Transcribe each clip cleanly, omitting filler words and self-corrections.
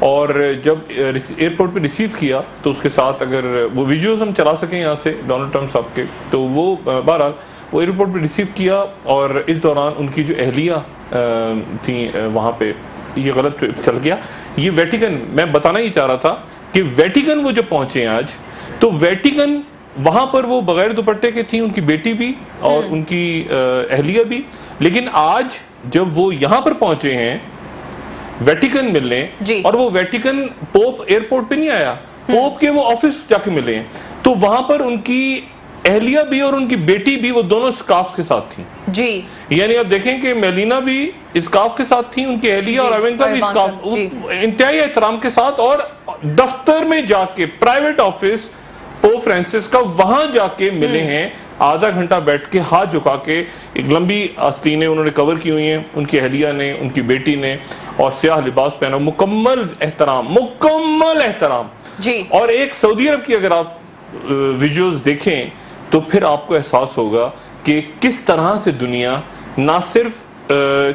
اور جب ایئرپورٹ پہ ریسیو کیا تو اس کے ساتھ اگر وہ ویڈیوز ہم چلا سکیں یہاں سے ڈونلڈ ٹرمپ صاحب کے، تو وہ بہرحال وہ ایئرپورٹ پہ ریسیو کیا، اور اس دوران ان کی جو اہلیہ تھیں وہاں پہ یہ غلط چل گیا. یہ ویٹیکن، میں بتانا ہی چاہ رہا تھا کہ ویٹیکن وہ جب پہنچے ہیں آج، تو ویٹیکن وہاں پر وہ بغیر دوپٹے کے تھیں، ان کی بیٹی بھی اور ان کی اہلیہ بھی. لیکن آج جب وہ یہاں پر پہنچے ہیں ویٹیکن ملنے، اور وہ ویٹیکن پوپ ایئرپورٹ پہ نہیں آیا، پوپ کے وہ آفس جا کے ملے ہیں، تو وہاں پر ان کی اہلیہ بھی اور ان کی بیٹی بھی وہ دونوں اسکارف کے ساتھ تھیں. جی یعنی آپ دیکھیں کہ میلینا بھی اسکارف کے ساتھ تھیں، ان کی اہلیہ اور ایونکا بھی اسکارف، انتہائی احترام کے ساتھ. اور دفتر میں جا کے پرائیویٹ آفس پوپ فرانسس کا، وہاں جا کے ملے ہیں، آدھا گھنٹہ بیٹھ کے ہاتھ جھکا کے. ایک لمبی آستینیں انہوں نے کور کی ہوئی ہیں، ان کی اہلیہ نے، ان کی بیٹی نے، اور سیاہ لباس پہنا، مکمل احترام، مکمل احترام. اور ایک سعودی عرب کی اگر آپ ویڈیوز دیکھیں تو پھر آپ کو احساس ہوگا کہ کس طرح سے دنیا نہ صرف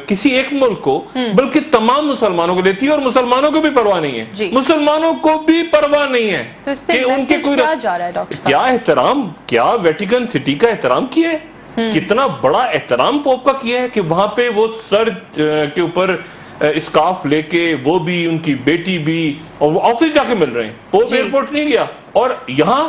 کسی ایک ملک کو بلکہ تمام مسلمانوں کو لیتی ہے، اور مسلمانوں کو بھی پرواہ نہیں ہے، مسلمانوں کو بھی پرواہ نہیں ہے کہ ان کے کوئی کیا احترام، کیا ویٹیکن سٹی کا احترام کیا ہے، کتنا بڑا احترام پوپ کا کیا ہے کہ وہاں پہ وہ سر کے اوپر اسکارف لے کے وہ بھی، ان کی بیٹی بھی، اور وہ آفس جا کے مل رہے ہیں. پوپ ایئرپورٹ نہیں گیا، اور یہاں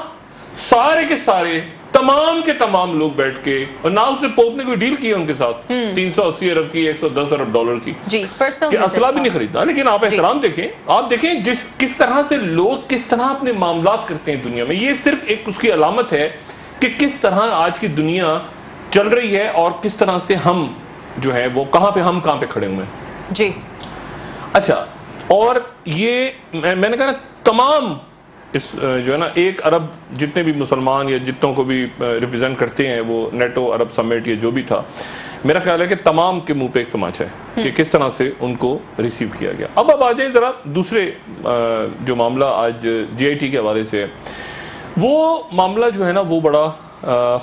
سارے کے سارے تمام کے تمام لوگ بیٹھ کے، اور نہ اس نے پوپ نے کوئی ڈیل کی ان کے ساتھ 380 ارب کی، 110 ارب ڈالر کی، کہ اسلحہ بھی نہیں خریدنا. لیکن آپ احترام دیکھیں، آپ دیکھیں کس طرح سے لوگ کس طرح اپنے معاملات کرتے ہیں دنیا میں. یہ صرف ایک اس کی علامت ہے کہ کس طرح آج کی دنیا چل رہی ہے، اور کس طرح سے ہم جو ہے وہ کہاں پہ کھڑے ہوئے ہیں. جی اچھا، اور یہ میں نے کہا نا، تمام اس جو ہے نا 1 ارب جتنے بھی مسلمان یا جتنوں کو بھی ریپرزینٹ کرتے ہیں وہ نیٹو عرب سمٹ یا جو بھی تھا، میرا خیال ہے کہ تمام کے منہ پہ ایک تماچا ہے کہ کس طرح سے ان کو ریسیو کیا گیا. اب آ جائیں ذرا دوسرے جو معاملہ آج جی آئی ٹی کے حوالے سے ہے، وہ معاملہ جو ہے نا وہ بڑا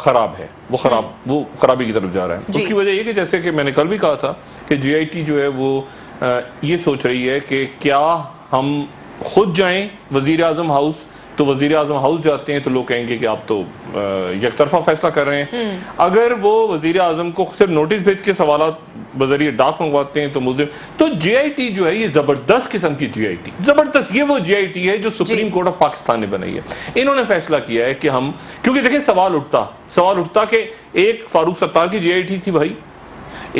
خراب ہے، وہ خرابی کی طرف جا رہا ہے. اس کی وجہ یہ کہ جیسے کہ میں نے کل بھی کہا تھا کہ جی آئی ٹی جو ہے وہ یہ سوچ رہی ہے کہ کیا ہم خود جائیں وزیر اعظم ہاؤس، تو وزیر اعظم ہاؤس جاتے ہیں تو لوگ کہیں گے کہ آپ تو یک طرفہ فیصلہ کر رہے ہیں. اگر وہ وزیر اعظم کو صرف نوٹس بھیج کے سوالات بذریعہ ڈاک منگواتے ہیں تو ملزم. تو جی آئی ٹی جو ہے یہ زبردست قسم کی جی آئی ٹی، زبردست، یہ وہ جی آئی ٹی ہے جو سپریم کورٹ آف پاکستان نے بنائی ہے. انہوں نے فیصلہ کیا ہے کہ ہم، کیونکہ دیکھیں سوال اٹھتا کہ ایک فاروق ستار کی جی آئی ٹی تھی بھائی،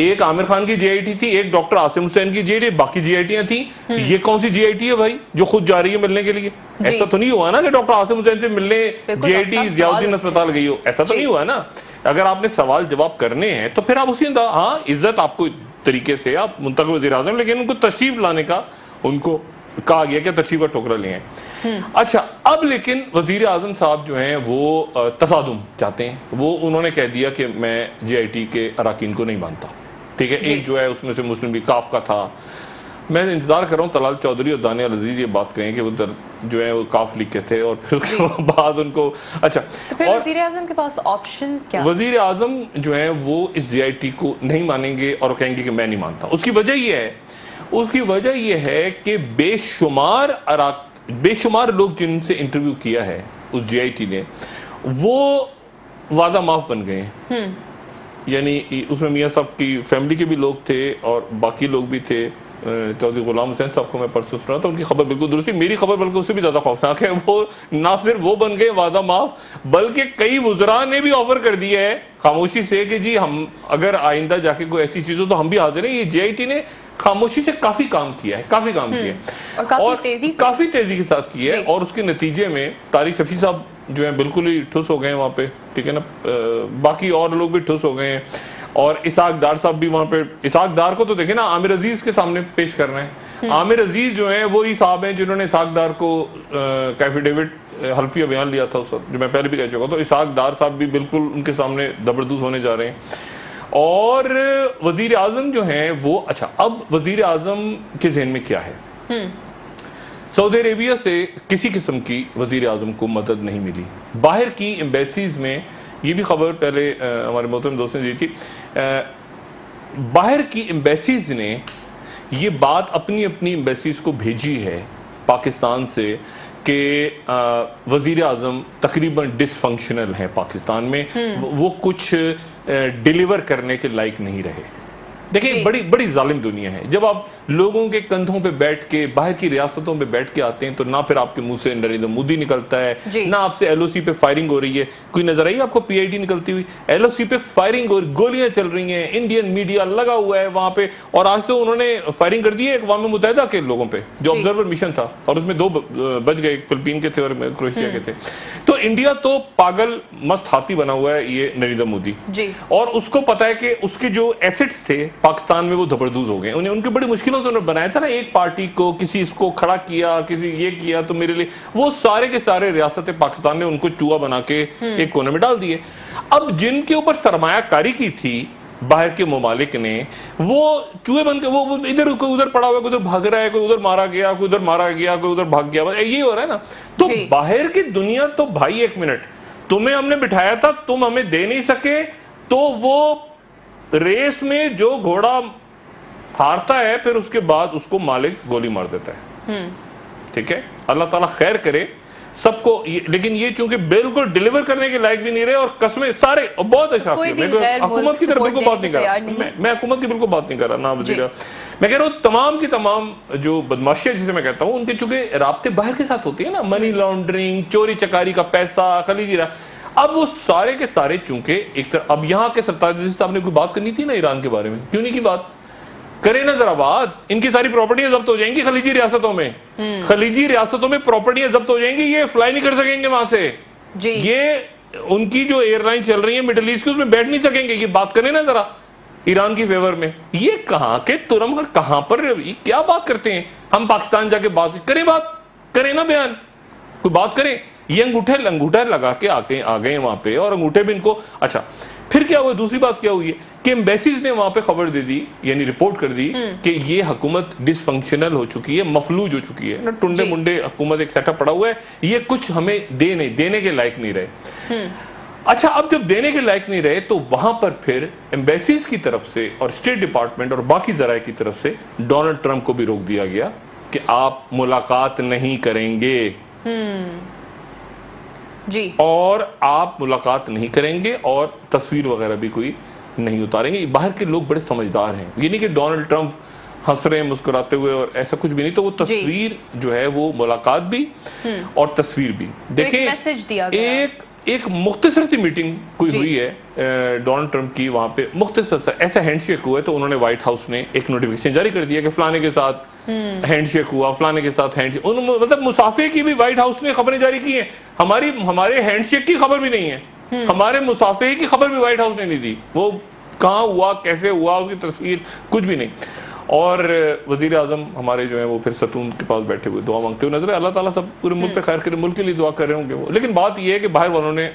ایک عامر خان کی جی آئی ٹی تھی، ایک ڈاکٹر عاصم حسین کی جی آئی ٹی، باقی جی آئی ٹیاں تھیں. یہ کون سی جی آئی ٹی ہے بھائی جو خود جا رہی ہے ملنے کے لیے؟ ایسا تو نہیں ہوا نا کہ ڈاکٹر عاصم حسین سے ملنے جی آئی ٹی ضیاء الدین اسپتال گئی ہو، ایسا تو نہیں ہوا نا. اگر آپ نے سوال جواب کرنے ہیں تو پھر آپ اسی انداز، ہاں عزت آپ کو طریقے سے، آپ منتخب وزیر اعظم، لیکن ان کو تشریف لانے کا ان کو کہا گیا کہ تشریف کا ٹوکرا لے ہیں. اچھا، اب لیکن وزیر اعظم صاحب جو ہیں وہ تصادم چاہتے ہیں. وہ انہوں نے کہہ دیا کہ میں جی آئی ٹی کے اراکین کو نہیں مانتا. ٹھیک ہے، ایک جو ہے اس میں سے مسلم بھی کاف کا تھا. میں انتظار کر رہا ہوں طلال چودھری اور دانیال عزیز یہ بات کہیں کہ وہ جو ہے وہ کاف لیگ کے تھے، اور پھر اس کے بعد ان کو اچھا. وزیر اعظم کے پاس آپشنز کیا؟ وزیر اعظم جو ہیں وہ اس جی آئی ٹی کو نہیں مانیں گے اور کہیں گے کہ میں نہیں مانتا. اس کی وجہ یہ ہے کہ بے شمار لوگ جن سے انٹرویو کیا ہے اس جی آئی ٹی نے، وہ وعدہ معاف بن گئے ہیں. یعنی اس میں میاں صاحب کی فیملی کے بھی لوگ تھے اور باقی لوگ بھی تھے. چودھری غلام حسین صاحب کو میں پرسوں سنا تھا، ان کی خبر بالکل درست تھی. میری خبر بلکہ اس سے بھی زیادہ خوفناک ہے. وہ نہ صرف وہ بن گئے وعدہ معاف، بلکہ کئی وزراء نے بھی آفر کر دیا ہے خاموشی سے کہ جی ہم اگر آئندہ جا کے کوئی ایسی چیز ہو تو ہم بھی حاضر ہیں. یہ جی آئی ٹی نے خاموشی سے کافی کام کیا ہے اور کافی تیزی کے ساتھ کیا ہے. اور اس کے نتیجے میں طارق شفیع صاحب جو ہیں بالکل ہی ٹھوس ہو گئے ہیں وہاں پہ، ٹھیک ہے نا. باقی اور لوگ بھی ٹھوس ہو گئے ہیں، اور اسحاق ڈار صاحب بھی وہاں پہ. اسحاق ڈار کو تو دیکھیں نا عامر عزیز کے سامنے پیش کر رہے ہیں. عامر عزیز جو ہیں وہی صاحب ہیں جنہوں نے اسحاق ڈار کو کیفے ڈیوڈ حلفیہ بیان لیا تھا اس وقت، جو میں پہلے بھی کہہ چکا. تو اسحاق ڈار صاحب بھی بالکل ان کے سامنے زبردست ہونے جا رہے ہیں. اور وزیر اعظم جو ہیں وہ، اچھا اب وزیر اعظم کے ذہن میں کیا ہے؟ سعودی عربیہ سے کسی قسم کی وزیر اعظم کو مدد نہیں ملی. باہر کی ایمبیسیز میں، یہ بھی خبر پہلے ہمارے محترم دوست نے دی تھی، باہر کی ایمبیسیز نے یہ بات اپنی ایمبیسیز کو بھیجی ہے پاکستان سے کہ وزیر اعظم تقریباً ڈس فنکشنل ہیں پاکستان میں، وہ کچھ ڈیلیور کرنے کے لائق نہیں رہے. دیکھیں بڑی ظالم دنیا ہے. جب آپ لوگوں کے کندھوں پہ بیٹھ کے باہر کی ریاستوں پہ بیٹھ کے آتے ہیں تو نہ پھر آپ کے منہ سے نریندر مودی نکلتا ہے، نہ آپ سے ایل او سی پہ فائرنگ ہو رہی ہے. کوئی نظر آئی آپ کو پی آئی ڈی نکلتی ہوئی؟ ایل او سی پہ فائرنگ اور گولیاں چل رہی ہیں، انڈین میڈیا لگا ہوا ہے وہاں پہ. اور آج تو انہوں نے فائرنگ کر دی ہے اقوام متحدہ کے لوگوں پہ جو آبزرور مشن تھا، اور اس میں 2 بچ گئے، فلپین کے تھے اور کروشیا کے تھے. تو انڈیا تو پاگل مست ہاتھی بنا ہوا ہے یہ نریندر مودی، اور اس کو پتا ہے کہ اس کے جو ایسٹس تھے پاکستان میں وہ دبردوز ہو گئے. ان کی بڑی مشکلوں سے انہوں نے بنایا تھا نا، ایک پارٹی کو کسی اس کو کھڑا کیا، کسی یہ کیا تو میرے لیے، وہ سارے کے سارے ریاست پاکستان نے ان کو چوہا بنا کے ایک کونے میں ڈال دیے. اب جن کے اوپر سرمایہ کاری کی تھی باہر کے ممالک نے، وہ چوہے بن کے وہ ادھر کوئی ادھر پڑا ہوا ہے، کوئی ادھر بھاگ رہا ہے، کوئی ادھر مارا گیا، کوئی ادھر مارا گیا، کوئی ادھر بھاگ گیا. یہ ہو رہا ہے نا. تو باہر کی دنیا تو بھائی ایک منٹ، تمہیں ہم نے بٹھایا تھا، تم ہمیں دے نہیں سکے، تو وہ ریس میں جو گھوڑا ہارتا ہے پھر اس کے بعد اس کو مالک گولی مار دیتا ہے. ٹھیک ہے، اللہ تعالیٰ خیر کرے سب کو. لیکن یہ چونکہ بالکل ڈیلیور کرنے کے لائق بھی نہیں رہے، اور قسمیں سارے بہت اشرافی. میں حکومت کی طرف بالکل بات نہیں کر رہا، میں حکومت کی بالکل بات نہیں کر رہا، نہ وزیر. میں کہہ رہا ہوں تمام کی تمام جو بدماشیاں جسے میں کہتا ہوں، ان کے چونکہ رابطے باہر کے ساتھ ہوتی ہیں نا، منی لانڈرنگ، چوری چکاری کا پیسہ، خلیجی اب وہ سارے کے سارے چونکہ ایک طرح. اب یہاں کے سرتاج عزیز صاحب نے کوئی بات کرنی تھی نا ایران کے بارے میں، کیوں نہیں کی بات؟ کریں نا ذرا بات. ان کی ساری پراپرٹیاں ضبط ہو جائیں گی خلیجی ریاستوں میں، خلیجی ریاستوں میں پراپرٹیاں ضبط ہو جائیں گی، یہ فلائی نہیں کر سکیں گے وہاں سے. یہ ان کی جو ایئر لائن چل رہی ہیں مڈل ایسٹ کی، اس میں بیٹھ نہیں سکیں گے. یہ بات کریں نا ذرا ایران کی فیور میں. یہ کہاں کے ترم کہاں پر کیا بات کرتے ہیں؟ ہم پاکستان جا کے بات کریں نا، بیان کوئی بات کریں. یہ انگوٹھا لگا کے آ گئے وہاں پہ، اور انگوٹھے بھی ان کو. اچھا پھر کیا ہوا؟ دوسری بات کیا ہوئی ہے کہ ایمبیسیز نے وہاں پہ خبر دے دی، یعنی رپورٹ کر دی کہ یہ حکومت ڈس فنکشنل ہو چکی ہے، مفلوج ہو چکی ہے نا، ٹنڈے منڈے حکومت ایک سیٹ اپ پڑا ہوا ہے، یہ کچھ ہمیں دینے کے لائق نہیں رہے. اچھا اب جب دینے کے لائق نہیں رہے تو وہاں پر پھر ایمبیسیز کی طرف سے اور اسٹیٹ ڈپارٹمنٹ اور باقی ذرائع کی طرف سے ڈونلڈ ٹرمپ کو بھی روک دیا گیا کہ آپ ملاقات نہیں کریں گے، اور آپ ملاقات نہیں کریں گے، اور تصویر وغیرہ بھی کوئی نہیں اتاریں گے. باہر کے لوگ بڑے سمجھدار ہیں، یہ نہیں کہ ڈونلڈ ٹرمپ ہنس رہے ہیں مسکراتے ہوئے اور ایسا کچھ بھی نہیں. تو وہ تصویر جو ہے وہ ملاقات بھی اور تصویر بھی. دیکھیں ایک مختصر سی میٹنگ کوئی ہوئی ہے ڈونلڈ ٹرمپ کی، وہاں پہ مختصر سا ایسا ہینڈ شیک ہوا ہے، تو انہوں نے وائٹ ہاؤس نے ایک نوٹیفیکیشن جاری کر دیا کہ فلانے کے ساتھ ہینڈ شیک ہوا، فلانے کے ساتھ ہینڈ شیک. مطلب مسافے کی بھی وائٹ ہاؤس نے خبریں جاری کی ہیں، ہمارے ہینڈ شیک کی خبر بھی نہیں ہے، ہمارے مسافے کی خبر بھی وائٹ ہاؤس نے نہیں دی. وہ کہاں ہوا، کیسے ہوا، اس کی تصویر کچھ بھی نہیں. اور وزیر اعظم ہمارے جو ہیں وہ پھر ستون کے پاس بیٹھے ہوئے دعا مانگتے ہوئے نظر ہے. اللہ تعالیٰ سب پورے ملک پہ خیر کرے، ملک کے لیے دعا کر رہے ہوں گے وہ. لیکن بات یہ ہے کہ باہر والوں نے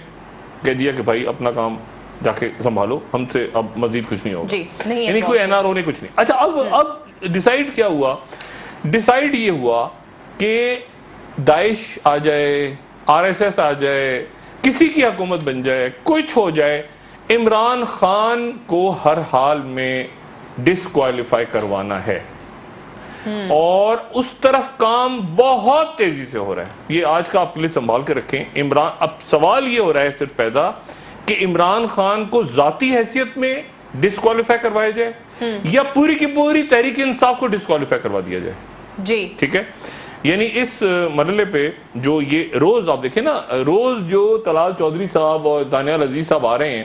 کہہ دیا کہ بھائی اپنا کام جا کے سنبھالو، ہم سے اب مزید کچھ نہیں ہوگا، یعنی کوئی این آر او نے کچھ نہیں. اچھا اب ڈیسائیڈ کیا ہوا؟ ڈیسائیڈ یہ ہوا کہ داعش آ جائے، آر ایس ایس آ جائے، کسی کی حکومت بن جائے، کچھ ہو جائے، عمران خان کو ہر حال میں ڈسکوالیفائی کروانا ہے. اور اس طرف کام بہت تیزی سے ہو رہا ہے. یہ آج کا آپ کے لیے سنبھال کے رکھیں. اب سوال یہ ہو رہا ہے صرف پیدا کہ عمران خان کو ذاتی حیثیت میں ڈسکوالیفائی کروایا جائے یا پوری کی پوری تحریک انصاف کو ڈسکوالیفائی کروا دیا جائے. جی ٹھیک ہے. یعنی اس مرحلے پہ جو یہ روز آپ دیکھیں نا، روز جو طلال چودھری صاحب اور دانیال عزیز صاحب آ رہے ہیں،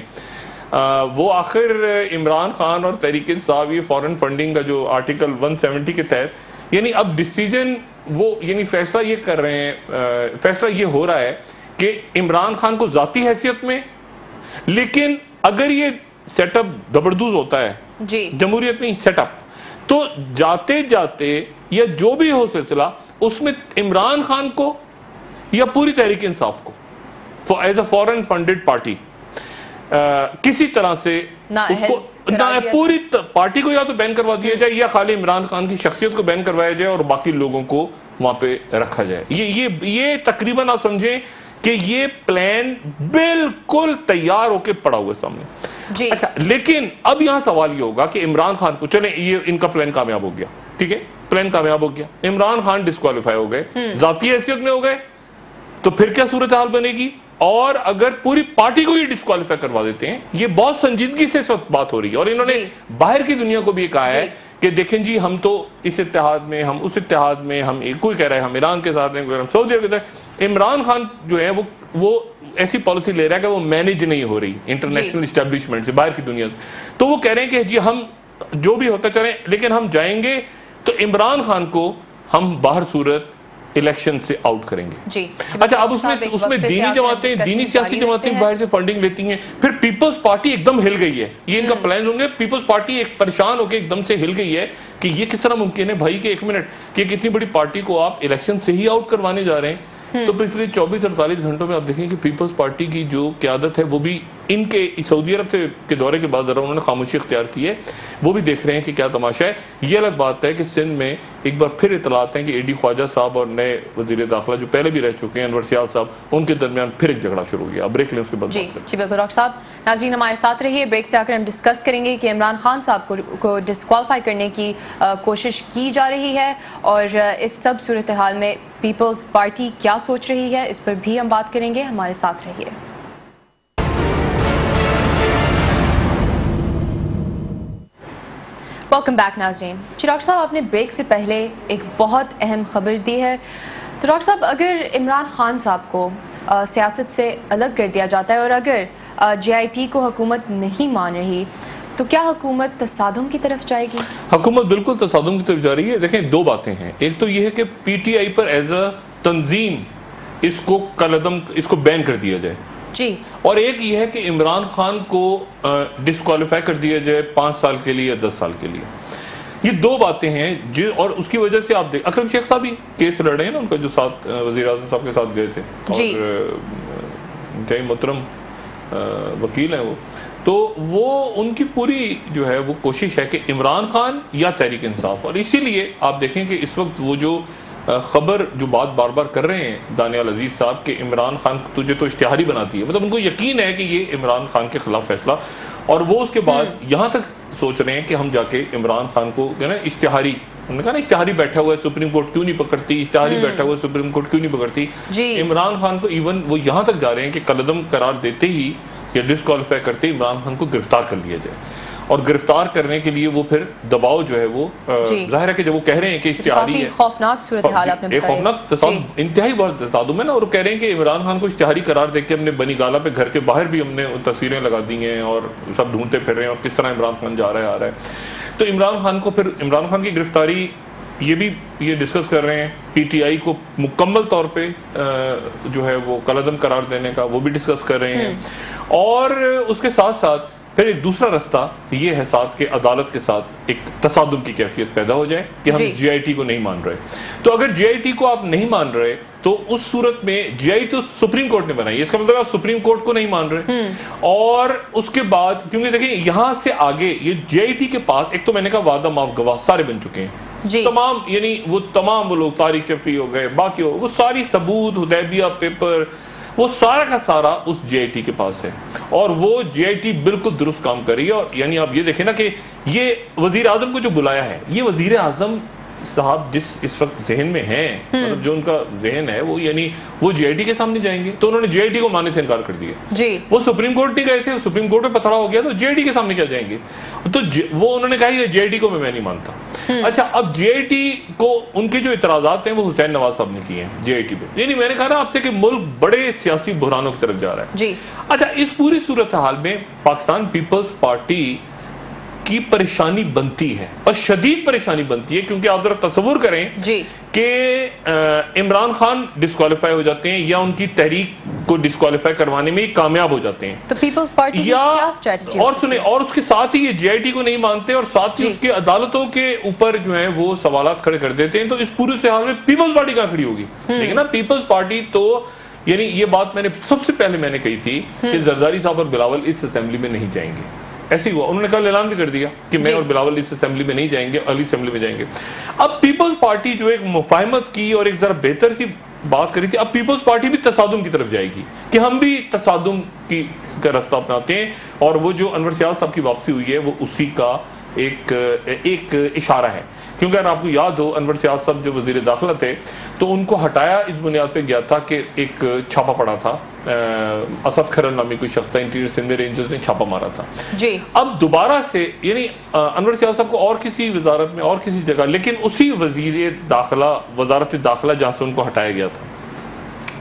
وہ آخر عمران خان اور تحریک انصاف یہ فورن فنڈنگ کا جو آرٹیکل 170 کے تحت، یعنی اب ڈیسیجن وہ یعنی فیصلہ یہ کر رہے ہیں، فیصلہ یہ ہو رہا ہے کہ عمران خان کو ذاتی حیثیت میں، لیکن اگر یہ سیٹ اپ زبردست ہوتا ہے، جمہوریت نہیں سیٹ اپ، تو جاتے جاتے یا جو بھی ہو سلسلہ اس میں عمران خان کو یا پوری تحریک انصاف کو as a foreign funded party کسی طرح سے اس کو پوری پارٹی کو یا تو بین کروا دیا جائے یا خالی عمران خان کی شخصیت کو بین کروایا جائے اور باقی لوگوں کو وہاں پہ رکھا جائے. یہ تقریباً آپ سمجھیں کہ یہ پلان بالکل تیار ہو کے پڑا ہوا سامنے. اچھا لیکن اب یہاں سوال یہ ہوگا کہ عمران خان کو چلیں یہ ان کا پلان کامیاب ہو گیا، ٹھیک ہے, پلان کامیاب ہو گیا, عمران خان ڈسکوالیفائی ہو گئے, ذاتی حیثیت میں ہو گئے, تو پھر کیا صورتحال بنے گی؟ اور اگر پوری پارٹی کو یہ ڈسکوالیفائی کروا دیتے ہیں, یہ بہت سنجیدگی سے اس وقت بات ہو رہی ہے, اور انہوں نے باہر کی دنیا کو بھی یہ کہا ہے کہ دیکھیں جی ہم تو اس اتحاد میں, ہم اس اتحاد میں, ہم کوئی کہہ رہا ہے ہم ایران کے ساتھ ہیں, کوئی ہم سعودی عرب کے ساتھ. عمران خان جو ہے وہ ایسی پالیسی لے رہا ہے کہ وہ مینیج نہیں ہو رہی انٹرنیشنل اسٹیبلشمنٹ سے, باہر کی دنیا سے. تو وہ کہہ رہے ہیں کہ جی ہم جو بھی ہوتا چلیں, لیکن ہم جائیں گے تو عمران خان کو ہم باہر صورت الیکشن سے آؤٹ کریں گے. جی اچھا, اب اس میں دینی جماعتیں, دینی سیاسی جماعتیں باہر سے فنڈنگ لیتی ہیں. پھر پیپلز پارٹی ایک دم ہل گئی ہے, یہ ان کا پلان ہوں گے. پیپلز پارٹی ایک پریشان ہو کے ایک دم سے ہل گئی ہے کہ یہ کس طرح ممکن ہے بھائی کہ ایک منٹ کہ اتنی بڑی پارٹی کو آپ الیکشن سے ہی آؤٹ کروانے جا رہے ہیں. تو پچھلے 24-48 گھنٹوں میں آپ دیکھیں کہ پیپلز پارٹی کی جو قیادت ہے وہ بھی ان کے سعودی عرب کے دورے کے بعد ذرا انہوں نے خاموشی اختیار کی ہے, وہ بھی دیکھ رہے ہیں کہ کیا تماشا ہے. یہ الگ بات ہے کہ سندھ میں ایک بار پھر اطلاعات ہیں کہ اے ڈی خواجہ صاحب اور نئے وزیر داخلہ جو پہلے بھی رہ چکے ہیں انور سیال صاحب, ان کے درمیان پھر ایک جھگڑا شروع ہو گیا. اب بریک لیں, اس کے بعد جی بالکل ڈاکٹر صاحب. ناظرین ہمارے ساتھ رہیے, بریک سے آ کر ہم ڈسکس کریں گے کہ عمران خان صاحب کو ڈسکوالیفائی کرنے کی کوشش کی جا رہی ہے, اور اس سب صورتحال میں پیپلز پارٹی کیا سوچ رہی ہے, اس پر بھی ہم بات کریں گے. ہمارے ساتھ رہیے. ویلکم بیک ناظرین. ڈاکٹر صاحب آپ نے بریک سے پہلے ایک بہت اہم خبر دی ہے. تو ڈاکٹر صاحب اگر عمران خان صاحب کو سیاست سے الگ کر دیا جاتا ہے اور اگر جے آئی ٹی کو حکومت نہیں مان رہی, تو کیا حکومت تصادم کی طرف جائے گی؟ حکومت بالکل تصادم کی طرف جا رہی ہے. دیکھیں دو باتیں ہیں, ایک تو یہ ہے کہ P T I per as a تنظیم اس کو بین کر دیا جائے جی, اور ایک یہ ہے کہ عمران خان کو ڈسکوالیفائی کر دیا جائے 5 سال کے لیے یا 10 سال کے لیے. یہ دو باتیں ہیں اور اس کی وجہ سے آپ دیکھ اکرم شیخ صاحب بھی کیس لڑ رہے ہیں نا, ان کا جو ساتھ وزیر اعظم صاحب کے ساتھ گئے تھے, اور انتہائی محترم وکیل ہیں وہ. تو وہ ان کی پوری جو ہے وہ کوشش ہے کہ عمران خان یا تحریک انصاف, اور اسی لیے آپ دیکھیں کہ اس وقت وہ جو خبر جو بات بار بار کر رہے ہیں دانیال عزیز صاحب کہ عمران خان تجھے تو اشتہاری بناتی ہے, مطلب ان کو یقین ہے کہ یہ عمران خان کے خلاف فیصلہ, اور وہ اس کے بعد یہاں تک سوچ رہے ہیں کہ ہم جا کے عمران خان کو نا اشتہاری, انہوں نے کہا نا اشتہاری بیٹھا ہوا ہے سپریم کورٹ کیوں نہیں پکڑتی, اشتہاری بیٹھا ہوا ہے سپریم کورٹ کیوں نہیں پکڑتی. عمران خان کو ایون وہ یہاں تک جا رہے ہیں کہ قلعدم قرار دیتے ہی یا ڈسکوالیفائی کرتے ہی عمران خان کو گرفتار کر لیا جائے, اور گرفتار کرنے کے لیے وہ پھر دباؤ جو ہے وہ ظاہر ہے کہ جب وہ کہہ رہے ہیں کہ اشتہاری ہے, خوفناک صورتحال آپ نے بتائی, خوفناک تصادم, انتہائی بڑا تصادم ہے نا. اور وہ کہہ رہے ہیں کہ عمران خان کو اشتہاری قرار دے کے ہم نے بنی گالا پہ گھر کے باہر بھی ہم نے تصویریں لگا دی ہیں, اور سب ڈھونڈتے پھر رہے ہیں اور کس طرح عمران خان جا رہا ہے آ رہا ہے. تو عمران خان کو پھر عمران خان کی گرفتاری یہ ڈسکس کر رہے ہیں, پی ٹی آئی کو مکمل طور پہ جو ہے وہ قلعدم قرار دینے کا وہ بھی ڈسکس کر رہے ہیں, اور اس کے ساتھ ساتھ پھر ایک دوسرا رستہ یہ ہے ساتھ کہ عدالت کے ساتھ ایک تصادم کی کیفیت پیدا ہو جائے کہ ہم جی آئی ٹی کو نہیں مان رہے. تو اگر جی آئی ٹی کو آپ نہیں مان رہے تو اس صورت میں جی آئی تو سپریم کورٹ نے بنائی ہے, اس کا مطلب آپ سپریم کورٹ کو نہیں مان رہے, اور اس کے بعد کیونکہ دیکھیں یہاں سے آگے یہ جی آئی ٹی کے پاس ایک تو میں نے کہا وعدہ معاف گواہ سارے بن چکے ہیں تمام, یعنی وہ تمام وہ لوگ طارق شفیع ہو گئے, باقی وہ ساری ثبوت, حدیبیہ پیپر, وہ سارا کا سارا اس جے آئی ٹی کے پاس ہے, اور وہ جے آئی ٹی بالکل درست کام کر رہی ہے. اور یعنی آپ یہ دیکھیں نا کہ یہ وزیر اعظم کو جو بلایا ہے, یہ وزیر اعظم صاحب جس اس وقت ذہن میں ہیں, مطلب جو ان کا ذہن ہے وہ یعنی وہ جے آئی ٹی کے سامنے جائیں گے, تو انہوں نے جے آئی ٹی کو ماننے سے انکار کر دیا. وہ سپریم کورٹ نہیں گئے تھے, سپریم کورٹ میں پتھرا ہو گیا, تو جے آئی ٹی کے سامنے کیا جائیں گے, تو وہ انہوں نے کہا کہ جے آئی ٹی کو میں نہیں مانتا. اچھا, اب جے آئی ٹی کو ان کے جو اعتراضات ہیں وہ حسین نواز صاحب نے کیے ہیں جے آئی ٹی پہ, یعنی میں نے کہا نا آپ سے کہ ملک بڑے سیاسی بحرانوں کی طرف جا رہا ہے. اچھا, اس پوری صورتحال میں پاکستان پیپلز پارٹی کی پریشانی بنتی ہے, اور شدید پریشانی بنتی ہے, کیونکہ آپ ذرا تصور کریں کہ عمران خان ڈسکوالیفائی ہو جاتے ہیں یا ان کی تحریک کو ڈسکوالیفائی کروانے میں کامیاب ہو جاتے ہیں, تو پیپلز پارٹی کی کیا اسٹریٹجی, اور سنیں, اور اس کے ساتھ ہی یہ جے آئی ٹی کو نہیں مانتے, اور ساتھ ہی اس کے عدالتوں کے اوپر جو ہیں وہ سوالات کھڑے کر دیتے ہیں. تو اس پورے صورت میں پیپلز پارٹی کہاں کھڑی ہوگی؟ لیکن نا پیپلز پارٹی تو یعنی یہ بات میں نے سب سے پہلے میں نے کہی تھی کہ زرداری صاحب اور بلاول اس اسمبلی میں نہیں جائیں گے, ایسے ہی ہوا, انہوں نے کل اعلان بھی کر دیا کہ میں اور بلاول اس اسمبلی میں نہیں جائیں گے, اگلی اسمبلی میں جائیں گے. اب پیپلز پارٹی جو ایک مفاہمت کی اور ایک ذرا بہتر سی بات کری تھی, اب پیپلز پارٹی بھی تصادم کی طرف جائے گی کہ ہم بھی تصادم کا راستہ اپناتے ہیں, اور وہ جو انور سیال صاحب کی واپسی ہوئی ہے وہ اسی کا ایک اشارہ ہے، کیونکہ اگر آپ کو یاد ہو انور سیاض صاحب جو وزیر داخلہ تھے تو ان کو ہٹایا اس بنیاد پہ گیا تھا کہ ایک چھاپا پڑا تھا، اسد کھرر نامی کوئی شخص تھا، انٹیریئر سندھ رینجرز نے چھاپا مارا تھا جی۔ اب دوبارہ سے یعنی انور سیاض صاحب کو اور کسی وزارت میں اور کسی جگہ، لیکن اسی وزیر داخلہ وزارت داخلہ جہاں سے ان کو ہٹایا گیا تھا،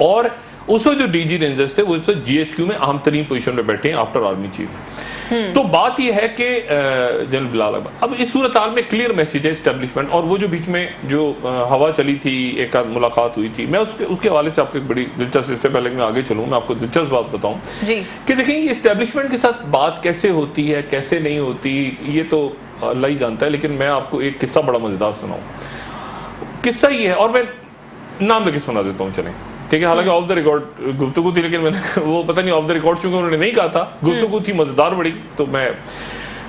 اور اس وقت جو ڈی جی رینجرز تھے وہ اس وقت جی ایچ کیو میں اہم ترین پوزیشن پہ بیٹھے ہیں آفٹر آرمی چیف۔ تو بات یہ ہے کہ جنرل بلال احمد، اب اس صورتحال میں کلیئر میسیج ہے اسٹیبلشمنٹ، اور وہ جو بیچ میں جو ہوا چلی تھی، ایک ملاقات ہوئی تھی، میں اس کے حوالے سے آپ کو ایک بڑی دلچسپ، اس سے پہلے کہ میں آگے چلوں میں آپ کو دلچسپ بات بتاؤں کہ دیکھیں یہ اسٹیبلشمنٹ کے ساتھ بات کیسے ہوتی ہے کیسے نہیں ہوتی یہ تو اللہ ہی جانتا ہے، لیکن میں آپ کو ایک قصہ بڑا مزیدار سناؤں۔ قصہ یہ ہے، اور میں نام لے کے سنا دیتا ہوں، چلیں ٹھیک ہے، حالانکہ آف دا ریکارڈ گفتگو تھی، لیکن میں نے وہ پتہ نہیں آف دا ریکارڈ چونکہ انہوں نے نہیں کہا تھا، گفتگو تھی مزیدار بڑی، تو میں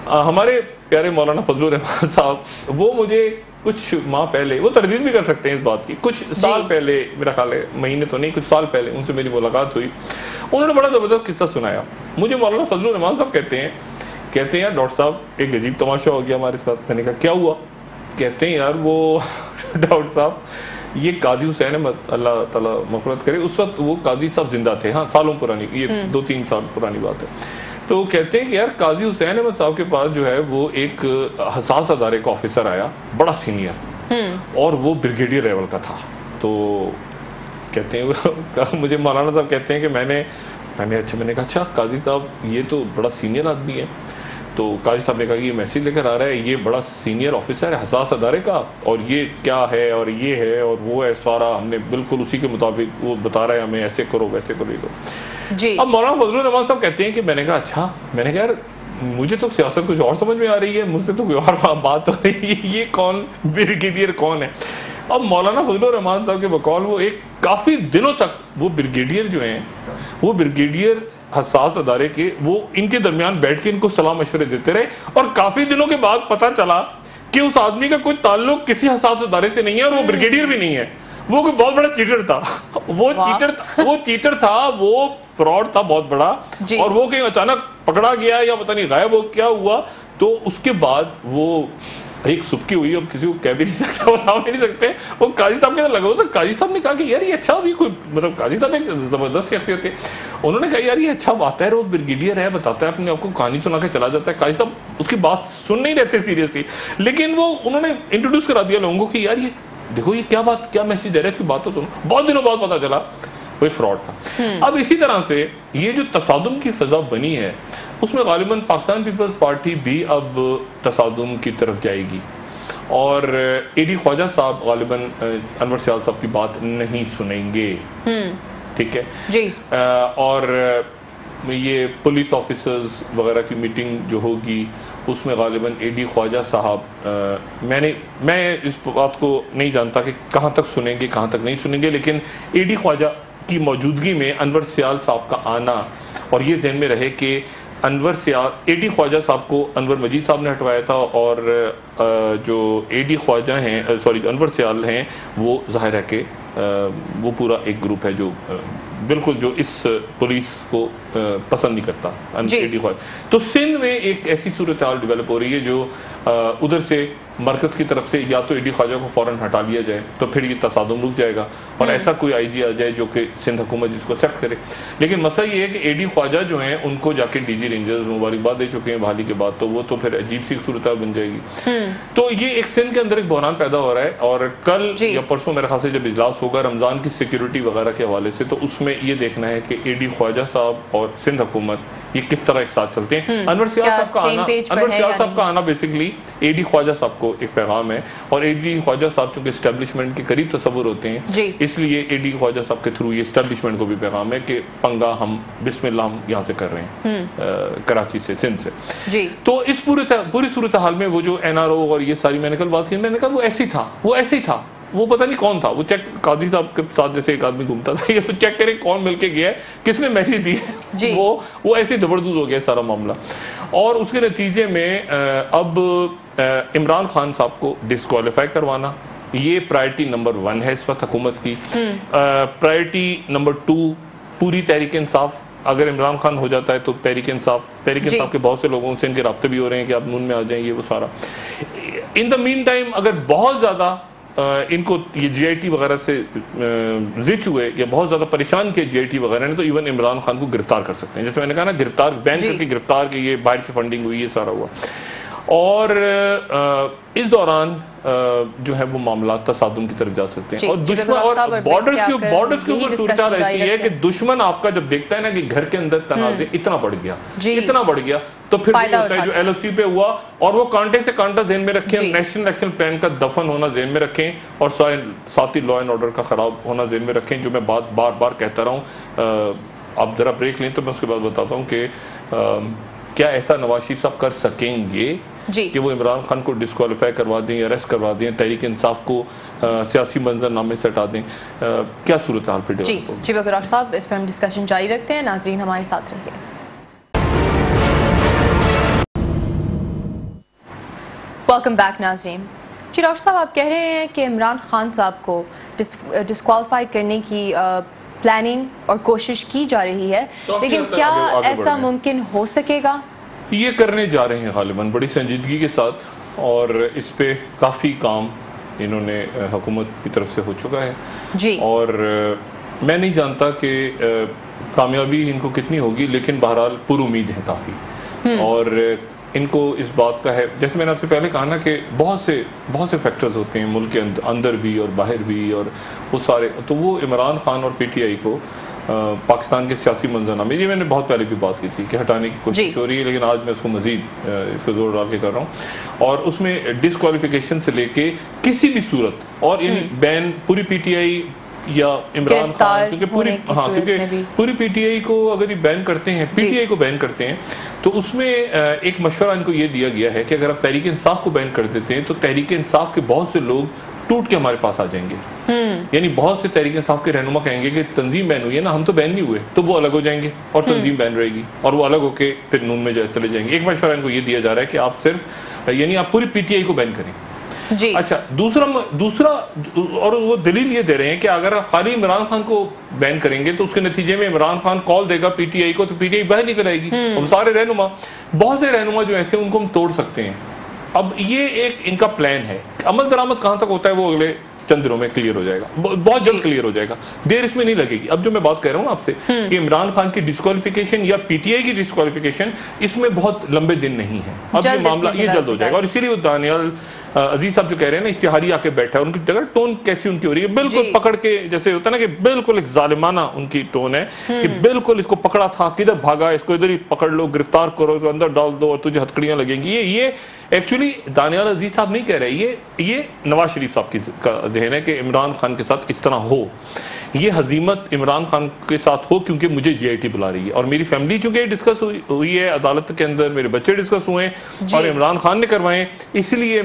ہمارے پیارے مولانا فضل الرحمان صاحب وہ مجھے کچھ ماہ پہلے، وہ تردید بھی کر سکتے ہیں اس بات کی، کچھ سال پہلے، میرا خیال ہے مہینے تو نہیں، کچھ سال پہلے ان سے میری ملاقات ہوئی، انہوں نے بڑا زبردست قصہ سنایا مجھے۔ مولانا فضل الرحمان صاحب کہتے ہیں یار ڈاکٹر صاحب ایک عجیب تماشا ہو گیا ہمارے ساتھ۔ میں نے کہا کیا ہوا؟ کہتے ہیں یار وہ ڈاکٹر صاحب یہ قاضی حسین احمد، اللہ تعالیٰ مغفرت کرے، اس وقت وہ قاضی صاحب زندہ تھے، ہاں سالوں پرانی، یہ 2-3 سال پرانی بات ہے، تو وہ کہتے ہیں کہ یار قاضی حسین احمد صاحب کے پاس جو ہے وہ ایک حساس ادارے کا آفیسر آیا، بڑا سینئر، اور وہ بریگیڈیئر لیول کا تھا۔ تو کہتے ہیں مجھے مولانا صاحب کہتے ہیں کہ میں نے کہا اچھا قاضی صاحب یہ تو بڑا سینئر آدمی ہے، تو قاضی صاحب نے کہا کہ یہ میسیج لے کر آ رہا ہے، یہ بڑا سینئر آفیسر ہے حساس ادارے کا، اور یہ کیا ہے اور یہ ہے اور وہ ہے، سارا ہم نے بالکل اسی کے مطابق وہ بتا رہا ہے ہمیں ایسے کرو ویسے کرو یہ کرو جی۔ اب مولانا فضل الرحمان صاحب کہتے ہیں کہ میں نے کہا اچھا، میں نے کہا یار مجھے تو سیاست کچھ اور سمجھ میں آ رہی ہے، مجھ سے تو کوئی اور بات ہو رہی ہے، یہ کون بریگیڈیئر کون ہے؟ اب مولانا فضل الرحمان صاحب کے بقول وہ ایک کافی دنوں تک وہ بریگیڈیئر جو ہیں، وہ بریگیڈیئر حساس ادارے کے، وہ ان کے درمیان بیٹھ کے ان کو صلاح مشورے دیتے رہے، اور کافی دنوں کے بعد پتہ چلا کہ اس آدمی کا کوئی تعلق کسی حساس ادارے سے نہیں ہے، اور وہ بریگیڈیئر بھی نہیں ہے، وہ کوئی بہت بڑا چیٹر تھا، وہ چیٹر تھا، وہ فراڈ تھا بہت بڑا، اور وہ کہیں اچانک پکڑا گیا یا پتہ نہیں غائب ہو کیا ہوا، تو اس کے بعد وہ ایک سبکی ہوئی، اب کسی کو کہہ بھی نہیں سکتا، بتا بھی نہیں سکتے، وہ قاضی صاحب کے لگا ہوتا، قاضی صاحب نے کہا کہ یار یہ اچھا بھی کوئی، مطلب قاضی صاحب ایک زبردست شخصیت ہے، انہوں نے کہا یار یہ اچھا بات ہے، وہ بریگیڈیئر ہے، بتاتا ہے اپنے آپ کو، کہانی سنا کے چلا جاتا ہے، قاضی صاحب اس کی بات سن نہیں رہتے سیریسلی، لیکن وہ انہوں نے انٹروڈیوس کرا دیا لوگوں کو کہ یار یہ دیکھو یہ کیا بات، کیا میسیج دے رہے ہیں، اس کی بات تو سنو، بہت دنوں بعد پتا چلا وہ ایک فراڈ تھا۔ اب اسی طرح سے یہ جو تصادم کی فضا بنی ہے، اس میں غالباً پاکستان پیپلز پارٹی بھی اب تصادم کی طرف جائے گی، اور اے ڈی خواجہ صاحب غالباً انور سیاض صاحب کی بات نہیں سنیں گے، ٹھیک ہے جی، اور یہ پولیس آفیسرز وغیرہ کی میٹنگ جو ہوگی اس میں غالباً اے ڈی خواجہ صاحب، میں اس بات کو نہیں جانتا کہ کہاں تک سنیں گے کہاں تک نہیں سنیں گے، لیکن اے ڈی خواجہ کی موجودگی میں انور سیاض صاحب کا آنا، اور یہ ذہن میں رہے کہ اے ڈی خواجہ صاحب کو انور مجید صاحب نے ہٹوایا تھا، اور جو اے ڈی خواجہ ہیں انور سیال ہیں، وہ ظاہر ہے کہ وہ پورا ایک گروپ ہے جو بالکل جو اس پولیس کو پسند نہیں کرتا اے ڈی خواجہ۔ تو سندھ میں ایک ایسی صورتحال ڈیولپ ہو رہی ہے جو ادھر سے مرکز کی طرف سے یا تو اے ڈی خواجہ کو فوراً ہٹا لیا جائے تو پھر یہ تصادم رک جائے گا، اور ایسا کوئی آئی جی آ جائے جو کہ سندھ حکومت جس کو ایکسیپٹ کرے، لیکن مسئلہ یہ ہے کہ اے ڈی خواجہ جو ہیں ان کو جا کے ڈی جی رینجرز مبارکباد دے چکے ہیں بحالی کے بعد، تو وہ تو پھر عجیب سی صورتحال بن جائے گی۔ تو یہ ایک سندھ کے اندر ایک بحران پیدا ہو رہا ہے، اور کل یا پرسوں میرے خیال سے جب اجلاس ہوگا رمضان کی سیکیورٹی وغیرہ کے حوالے سے، تو اس میں یہ دیکھنا ہے کہ اے ڈی خواجہ صاحب اور سندھ حکومت یہ کس طرح ایک ساتھ چلتے ہیں۔ انور سیاض صاحب کا آنا بیسیکلی اے ڈی خواجہ صاحب کو ایک پیغام ہے، اور اے ڈی خواجہ صاحب چونکہ اسٹیبلشمنٹ کے قریب تصور ہوتے ہیں، اس لیے اے ڈی خواجہ صاحب کے تھرو یہ اسٹیبلشمنٹ کو بھی پیغام ہے کہ پنگا ہم بسم اللہ ہم یہاں سے کر رہے ہیں، کراچی سے، سندھ سے۔ تو اس پوری صورتحال میں وہ جو این آر او اور یہ ساری میں نے کل بات کی، میں نے کہا وہ ایسے ہی تھا، وہ پتہ نہیں کون تھا، وہ چیک قاضی صاحب کے ساتھ جیسے ایک آدمی گھومتا تھا، یہ چیک کرے کون مل کے گیا ہے، کس نے میسیج دی ہے، وہ ایسے زبردست ہو گیا سارا معاملہ، اور اس کے نتیجے میں اب عمران خان صاحب کو ڈسکوالیفائی کروانا یہ پرائرٹی نمبر 1 ہے اس وقت حکومت کی۔ پرائرٹی نمبر 2 پوری تحریک انصاف اگر عمران خان ہو جاتا ہے تو تحریک انصاف کے بہت سے لوگوں سے ان کے رابطے بھی ہو رہے ہیں کہ آپ نون میں آ جائیں، یہ وہ سارا. ان دا مین ٹائم اگر بہت زیادہ ان کو یہ جی آئی ٹی وغیرہ سے زچ ہوئے یا بہت زیادہ پریشان کیا جی آئی ٹی وغیرہ نے، تو ایون عمران خان کو گرفتار کر سکتے ہیں. جیسے میں نے کہا نا، گرفتار بین کر کے گرفتار کہ یہ باہر سے فنڈنگ ہوئی، یہ سارا ہوا. اور اس دوران جو ہے وہ معاملات تصادم کی طرف جا سکتے ہیں. اور دشمن اور بارڈرز کے اوپر صورتحال ایسی ہے کہ دشمن آپ کا جب دیکھتا ہے نا کہ گھر کے اندر تنازع اتنا بڑھ گیا تو پھر یہ ہوتا ہے جو ایل او سی پہ ہوا، اور وہ کانٹے سے کانٹا ذہن میں رکھیں، نیشنل ایکشن پلان کا دفن ہونا ذہن میں رکھیں، اور ساتھ ہی لا اینڈ آرڈر کا خراب ہونا ذہن میں رکھیں. جو میں بات بار بار کہتا رہا ہوں، آپ ذرا بریک لیں تو میں اس کے بعد بتاتا ہوں کہ کیا ایسا نواز شریف صاحب کر سکیں گے کہ وہ عمران خان کو ڈسکوالیفائی کروا دیں، اریسٹ کروا دیں، تحریک انصاف کو سیاسی منظر نامے سے ہٹا دیں. کیا صورتحال پھر ڈیولپ ہوگی؟ جی ڈاکٹر صاحب، اس پر ہم ڈسکشن جاری رکھتے ہیں. ناظرین ہمارے ساتھ رہیے. ویلکم بیک ناظرین. جی ڈاکٹر صاحب، آپ کہہ رہے ہیں کہ عمران خان صاحب کو ڈسکوالیفائی کرنے کی پلاننگ اور کوشش کی جا رہی ہے، لیکن کیا ایسا ممکن ہو سکے گا؟ یہ کرنے جا رہے ہیں غالباً بڑی سنجیدگی کے ساتھ، اور اس پہ کافی کام انہوں نے حکومت کی طرف سے ہو چکا ہے. جی. اور میں نہیں جانتا کہ کامیابی ان کو کتنی ہوگی، لیکن بہرحال پر امید ہے کافی. اور ان کو اس بات کا ہے، جیسے میں نے آپ سے پہلے کہا نا کہ بہت سے فیکٹرز ہوتے ہیں ملک کے اندر بھی اور باہر بھی، اور وہ سارے، تو وہ عمران خان اور پی ٹی آئی کو پاکستان کے سیاسی منظرنامے، یہ میں نے بہت پہلے بھی بات کی تھی کہ ہٹانے کی کوشش ہو رہی ہے، لیکن آج میں اس کو مزید اس کو زور ڈال کے کر رہا ہوں. اور اس میں ڈسکوالیفیکیشن سے لے کے کسی بھی صورت، اور یعنی بین پوری پی ٹی آئی یا عمران خان، کیونکہ پوری پی ٹی آئی کو اگر یہ بین کرتے ہیں، پی ٹی آئی کو بین کرتے ہیں، تو اس میں ایک مشورہ ان کو یہ دیا گیا ہے کہ اگر آپ تحریک انصاف کو بین کر دیتے ہیں تو تحریک انصاف کے بہت سے لوگ ٹوٹ کے ہمارے پاس آ جائیں گے. یعنی بہت سے تحریک انصاف کے رہنما کہیں گے کہ تنظیم بین ہوئی ہے نا، ہم تو بین نہیں ہوئے، تو وہ الگ ہو جائیں گے اور تنظیم بین رہے گی، اور وہ الگ ہو کے پھر نون میں چلے جائیں گے. ایک مشورہ ان کو یہ دیا جا رہا ہے کہ آپ صرف یعنی آپ پوری پی ٹی آئی کو بین کریں. جی. اچھا، دوسرا اور وہ دلیل یہ دے رہے ہیں کہ اگر آپ خالی عمران خان کو بین کریں گے تو اس کے نتیجے میں عمران خان کال دے گا پی ٹی آئی کو، تو پی ٹی آئی باہر نکل آئے گی. اور سارے رہنما، بہت سے رہنما جو ایسے ان کو ہم توڑ سکتے ہیں. اب یہ ایک ان کا پلان ہے. عمل درآمد کہاں تک ہوتا ہے وہ اگلے چند دنوں میں کلیئر ہو جائے گا، بہت جلد کلیئر ہو جائے گا، دیر اس میں نہیں لگے گی. اب جو میں بات کہہ رہا ہوں آپ سے کہ عمران خان کی ڈسکوالیفیکیشن یا پی ٹی آئی کی ڈسکوالیفیکیشن، اس میں بہت لمبے دن نہیں ہے. اب یہ معاملہ یہ جلد ہو جائے گا. اور اسی لیے وہ دانیال عزیز صاحب جو کہہ رہے ہیں نا، اشتہاری آ کے بیٹھا ہے، ان کی جگہ ٹون کیسی ان کی ہو رہی ہے، بالکل پکڑ کے، جیسے ہوتا ہے نا کہ بالکل ایک ظالمانہ ان کی ٹون ہے کہ بالکل اس کو پکڑا تھا، کدھر بھاگا، اس کو ادھر ہی پکڑ لو، گرفتار کرو، اس کو اندر ڈال دو اور تجھے ہتکڑیاں لگیں گی. یہ ایکچولی دانیال عزیز صاحب نہیں کہہ رہے، یہ نواز شریف صاحب کا ذہن ہے کہ عمران خان کے ساتھ اس طرح ہو، یہ ہزیمت عمران خان کے ساتھ ہو، کیونکہ مجھے جی آئی ٹی بلا رہی ہے اور میری فیملی چونکہ ڈسکس ہوئی ہے عدالت کے اندر، میرے بچے ڈسکس ہوئے ہیں اور عمران خان نے کروائے، اس لیے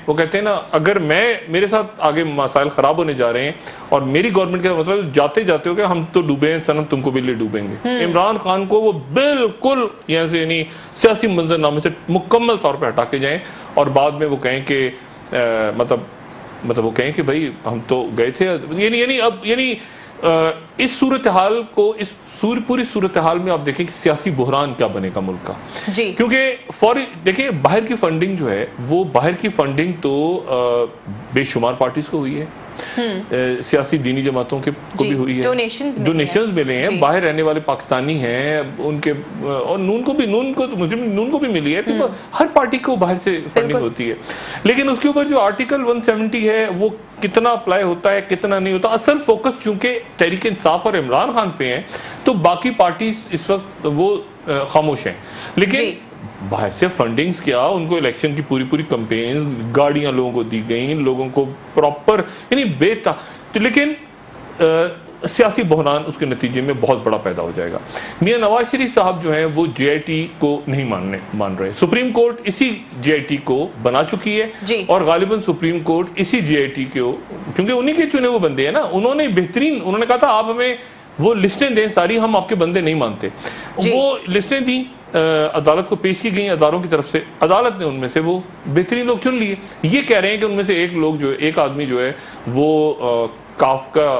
وہ کہتے ہیں نا، اگر میرے ساتھ آگے مسائل خراب ہونے جا رہے ہیں اور میری گورنمنٹ کا مطلب جاتے ہو کہ ہم تو ڈوبے ہیں سنم، تم کو بھی لے ڈوبیں گے. عمران خان کو وہ بالکل یعنی سیاسی منظر نامے سے مکمل طور پہ ہٹا کے جائیں، اور بعد میں وہ کہیں کہ مطلب وہ کہیں کہ بھائی ہم تو گئے تھے. یعنی اس صورتحال کو، اس پوری صورتحال میں آپ دیکھیں کہ سیاسی بحران کیا بنے گا ملک کا. کیونکہ دیکھیں باہر کی فنڈنگ جو ہے، وہ باہر کی فنڈنگ تو بے شمار پارٹیز کو ہوئی ہے، سیاسی دینی جماعتوں کو بھی ہوئی ہے، ڈونیشنز ملے ہیں، باہر رہنے والے پاکستانی ہیں ان کے، اور نون کو بھی ملی ہے. ہر پارٹی کو باہر سے فنڈنگ ہوتی ہے، لیکن اس کے اوپر جو آرٹیکل 170 ہے وہ کتنا اپلائی ہوتا ہے کتنا نہیں ہوتا. اصل فوکس چونکہ تحریک انصاف اور عمران خان پہ ہیں، تو باقی پارٹیز اس وقت وہ خاموش ہیں. لیکن باہر سے فنڈنگز کیا، ان کو الیکشن کی پوری کمپینز، گاڑیاں لوگوں کو دی گئیں، لوگوں کو پراپر یعنی لیکن سیاسی بحران اس کے نتیجے میں بہت بڑا پیدا ہو جائے گا. میاں نواز شریف صاحب جو ہیں وہ جے آئی ٹی کو نہیں مان رہے. سپریم کورٹ اسی جے آئی ٹی کو بنا چکی ہے، اور غالباً سپریم کورٹ اسی جے آئی ٹی کو، کیونکہ انہی کے چنے ہوئے بندے ہیں نا، انہوں نے کہا تھا آپ ہمیں وہ لسٹیں دیں ساری، ہم آپ کے بندے نہیں مانتے. وہ لسٹیں دیں، عدالت کو پیش کی گئیں اداروں کی طرف سے، عدالت نے ان میں سے وہ بہترین لوگ چن لیے. یہ کہہ رہے ہیں کہ ان میں سے ایک آدمی جو ہے وہ کاف کا